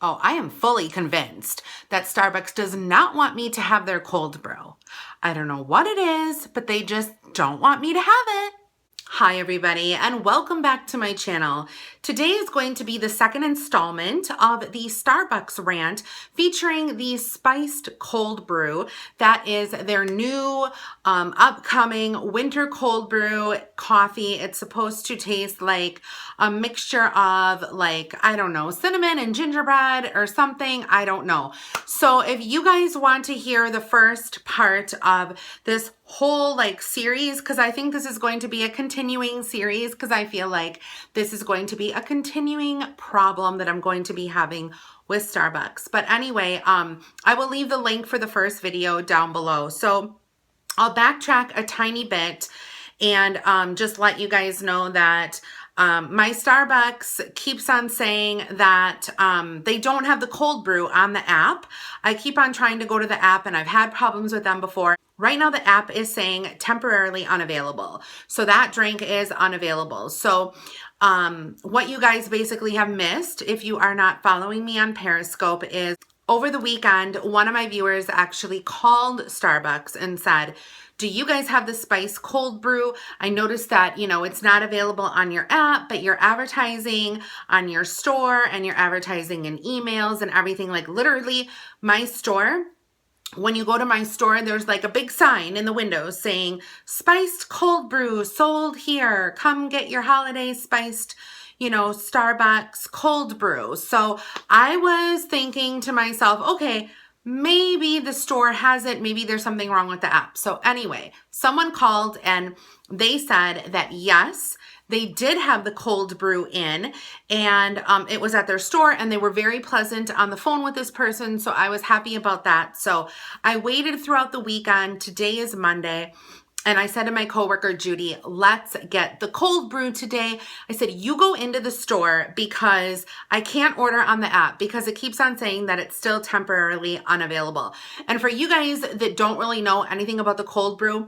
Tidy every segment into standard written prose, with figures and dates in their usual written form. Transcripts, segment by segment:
Oh, I am fully convinced that Starbucks does not want me to have their cold brew. I don't know what it is, but they just don't want me to have it. Hi everybody, and welcome back to my channel. Today is going to be the second installment of the Starbucks rant featuring the spiced cold brew. That is their new upcoming winter cold brew coffee. It's supposed to taste like a mixture of, like, I don't know, cinnamon and gingerbread or something. I don't know. So if you guys want to hear the first part of this whole series, because I think this is going to be a continuing series, because I feel like this is going to be a continuing problem that I'm going to be having with Starbucks. But anyway, I will leave the link for the first video down below. So I'll backtrack a tiny bit and just let you guys know that my Starbucks keeps on saying that they don't have the cold brew on the app. I keep on trying to go to the app and I've had problems with them before. Right now the app is saying temporarily unavailable. So that drink is unavailable. So what you guys basically have missed, if you are not following me on Periscope, is over the weekend, one of my viewers actually called Starbucks and said, do you guys have the spice cold brew? I noticed that, you know, it's not available on your app, but you're advertising on your store and you're advertising in emails and everything. Like literally my store, when you go to my store, there's like a big sign in the window saying spiced cold brew sold here. Come get your holiday spiced, you know, Starbucks cold brew. So I was thinking to myself, okay, maybe the store has it. Maybe there's something wrong with the app. So anyway, someone called and they said that yes, they did have the cold brew in and it was at their store and they were very pleasant on the phone with this person. So I was happy about that. So I waited throughout the weekend. Today is Monday. And I said to my coworker, Judy, let's get the cold brew today. I said, you go into the store because I can't order on the app because it keeps on saying that it's still temporarily unavailable. And for you guys that don't really know anything about the cold brew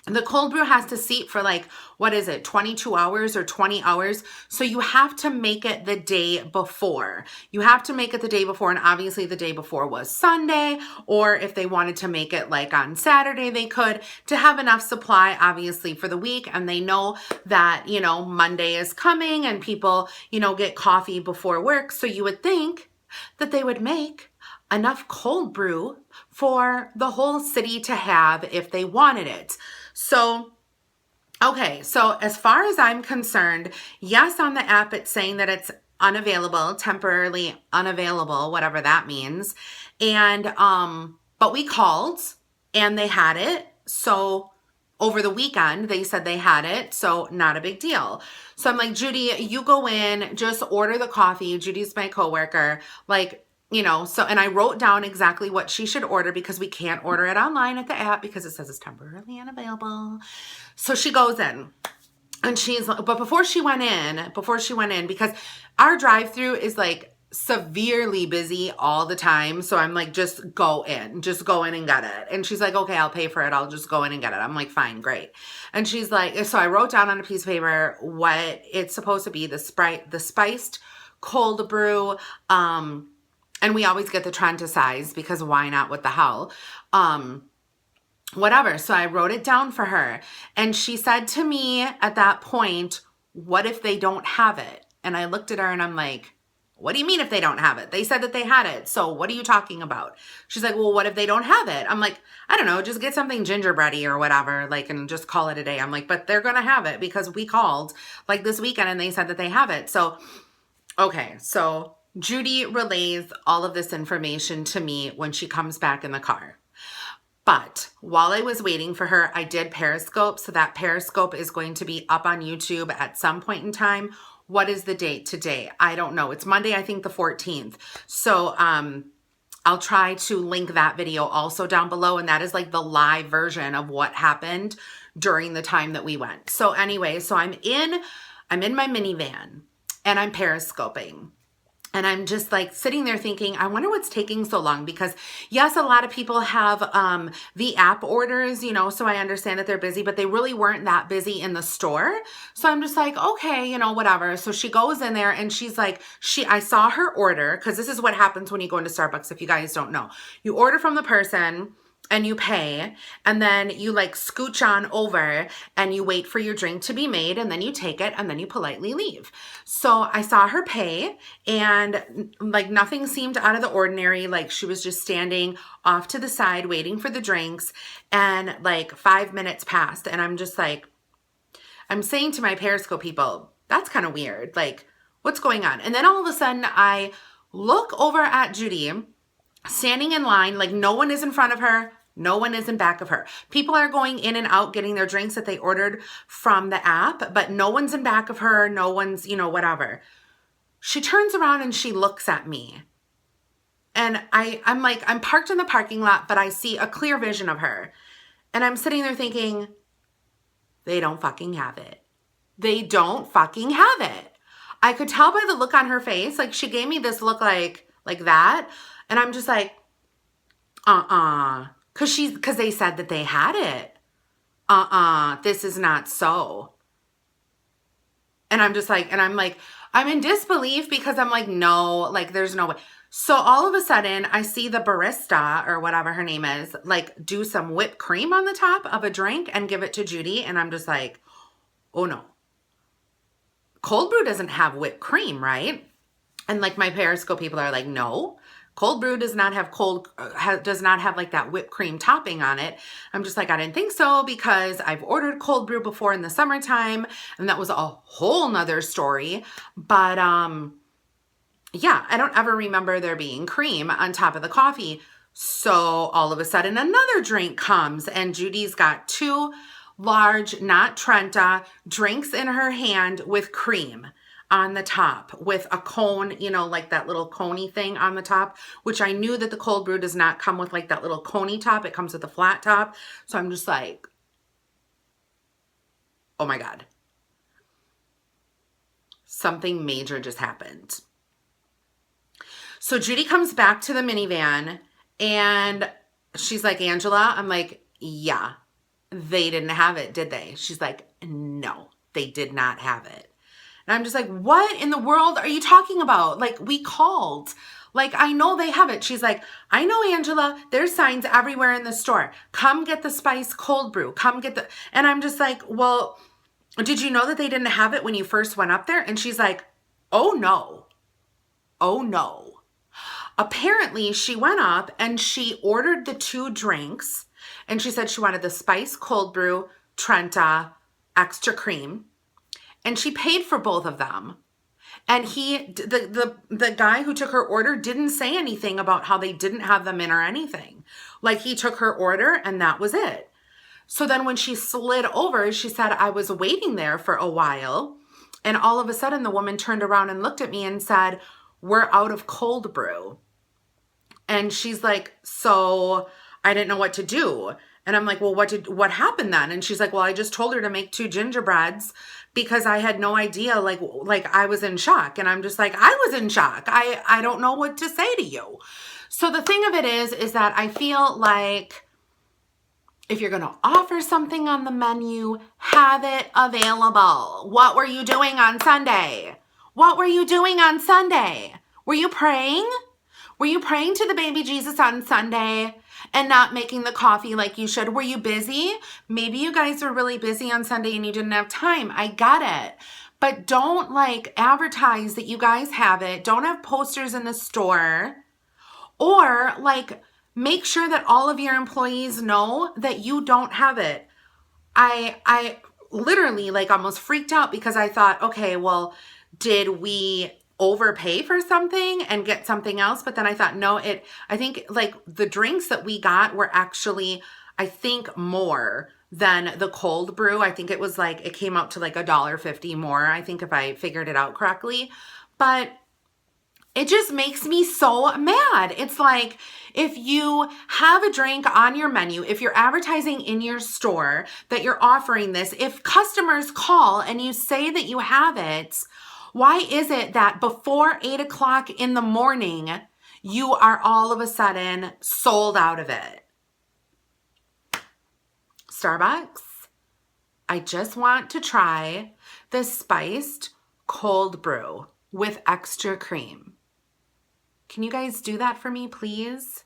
has to seat for like, what is it, 22 hours or 20 hours? So you have to make it the day before. You have to make it the day before. And obviously the day before was Sunday, or if they wanted to make it like on Saturday, they could, to have enough supply, obviously, for the week. And they know that, you know, Monday is coming and people, you know, get coffee before work. So you would think that they would make enough cold brew for the whole city to have if they wanted it. So, okay, so as far as I'm concerned, yes, on the app, it's saying that it's unavailable, temporarily unavailable, whatever that means. And, but we called and they had it. So over the weekend, they said they had it. So not a big deal. So I'm like, Judy, you go in, just order the coffee. Judy's my coworker. Like, you know, so, and I wrote down exactly what she should order because we can't order it online at the app because it says it's temporarily unavailable. So she goes in and she's, but before she went in, because our drive-through is like severely busy all the time. So I'm like, just go in and get it. And she's like, okay, I'll pay for it. I'll just go in and get it. I'm like, fine, great. And she's like, so I wrote down on a piece of paper what it's supposed to be, the spiced cold brew, and we always get the Trenta size because why not? What the hell? Whatever. So I wrote it down for her. And she said to me at that point, what if they don't have it? And I looked at her and I'm like, what do you mean if they don't have it? They said that they had it. So what are you talking about? She's like, well, what if they don't have it? I'm like, I don't know, just get something gingerbready or whatever, like, and just call it a day. I'm like, but they're going to have it because we called like this weekend and they said that they have it. So, okay. So Judy relays all of this information to me when she comes back in the car. But while I was waiting for her, I did Periscope. So that Periscope is going to be up on YouTube at some point in time. What is the date today? I don't know. It's Monday, I think the 14th. So I'll try to link that video also down below. And that is like the live version of what happened during the time that we went. So anyway, so I'm in my minivan and I'm Periscoping. And I'm just like sitting there thinking, I wonder what's taking so long, because yes, a lot of people have the app orders, you know, so I understand that they're busy, but they really weren't that busy in the store. So I'm just like, okay, you know, whatever. So she goes in there and she's like, I saw her order, because this is what happens when you go into Starbucks, if you guys don't know. You order from the person and you pay, and then you like scooch on over and you wait for your drink to be made, and then you take it and then you politely leave. So I saw her pay, and like nothing seemed out of the ordinary. Like she was just standing off to the side waiting for the drinks, and like 5 minutes passed, and I'm just like, I'm saying to my Periscope people, that's kind of weird. Like, what's going on? And then all of a sudden I look over at Judy standing in line, like no one is in front of her, no one is in back of her. People are going in and out getting their drinks that they ordered from the app, but no one's in back of her, no one's, you know, whatever. She turns around and she looks at me. And I'm like, I'm parked in the parking lot, but I see a clear vision of her. And I'm sitting there thinking, they don't fucking have it. They don't fucking have it. I could tell by the look on her face, like she gave me this look like that. And I'm just like, Cause they said that they had it. This is not so. And I'm just like, I'm in disbelief, because I'm like, no, like there's no way. So all of a sudden I see the barista or whatever her name is, like do some whipped cream on the top of a drink and give it to Judy. And I'm just like, oh no. Cold brew doesn't have whipped cream, right? And like my Periscope people are like, no. Cold brew does not have does not have like that whipped cream topping on it. I'm just like, I didn't think so, because I've ordered cold brew before in the summertime, and that was a whole nother story. But yeah, I don't ever remember there being cream on top of the coffee. So all of a sudden another drink comes, and Judy's got 2 large, not Trenta, drinks in her hand with cream on the top, with a cone, you know, like that little coney thing on the top, which I knew that the cold brew does not come with like that little coney top. It comes with a flat top. So I'm just like, oh my God. Something major just happened. So Judy comes back to the minivan and she's like, Angela, I'm like, yeah, they didn't have it, did they? She's like, no, they did not have it. And I'm just like, what in the world are you talking about? Like, we called. Like, I know they have it. She's like, I know, Angela, there's signs everywhere in the store. Come get the spice cold brew. Come get the... And I'm just like, well, did you know that they didn't have it when you first went up there? And she's like, oh no. Oh no. Apparently, she went up and she ordered the 2 drinks. And she said she wanted the spice cold brew, Trenta, extra cream. And she paid for both of them. And the guy who took her order didn't say anything about how they didn't have them in or anything. Like, he took her order and that was it. So then when she slid over, she said, I was waiting there for a while. And all of a sudden the woman turned around and looked at me and said, we're out of cold brew. And she's like, so I didn't know what to do. And I'm like, well, what happened then? And she's like, well, I just told her to make 2 gingerbreads because I had no idea, like I was in shock. And I'm just like, I was in shock. I don't know what to say to you. So the thing of it is that I feel like if you're going to offer something on the menu, have it available. What were you doing on Sunday? What were you doing on Sunday? Were you praying? Were you praying to the baby Jesus on Sunday and not making the coffee like you should? Were you busy? Maybe you guys were really busy on Sunday and you didn't have time. I get it. But don't like advertise that you guys have it. Don't have posters in the store. Or like make sure that all of your employees know that you don't have it. I literally like almost freaked out because I thought, okay, well, did we overpay for something and get something else? But then I thought, no, I think like the drinks that we got were actually, I think, more than the cold brew. I think it was like, it came out to like $1.50 more, I think, if I figured it out correctly. But it just makes me so mad. It's like, if you have a drink on your menu, if you're advertising in your store that you're offering this, if customers call and you say that you have it, Why is it that before 8 o'clock in the morning, you are all of a sudden sold out of it? Starbucks, I just want to try the spiced cold brew with extra cream. Can you guys do that for me, please?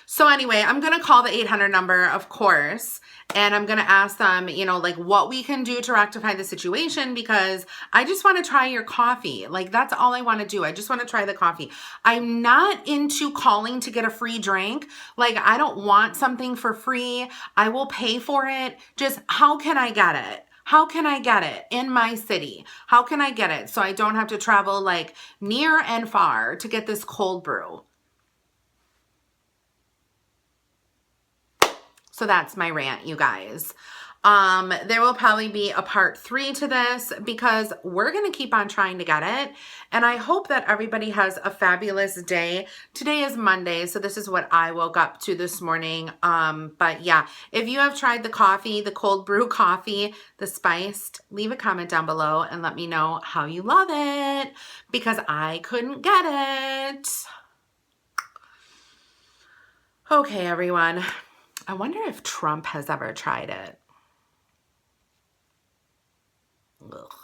So anyway, I'm going to call the 800 number, of course, and I'm going to ask them, you know, like what we can do to rectify the situation, because I just want to try your coffee. Like, that's all I want to do. I just want to try the coffee. I'm not into calling to get a free drink. Like, I don't want something for free. I will pay for it. Just how can I get it? How can I get it in my city? How can I get it so I don't have to travel like near and far to get this cold brew? So that's my rant, you guys. There will probably be a part 3 to this because we're going to keep on trying to get it. And I hope that everybody has a fabulous day. Today is Monday, so this is what I woke up to this morning. But yeah, if you have tried the coffee, the cold brew coffee, the spiced, leave a comment down below and let me know how you love it, because I couldn't get it. Okay, everyone. I wonder if Trump has ever tried it. Ugh.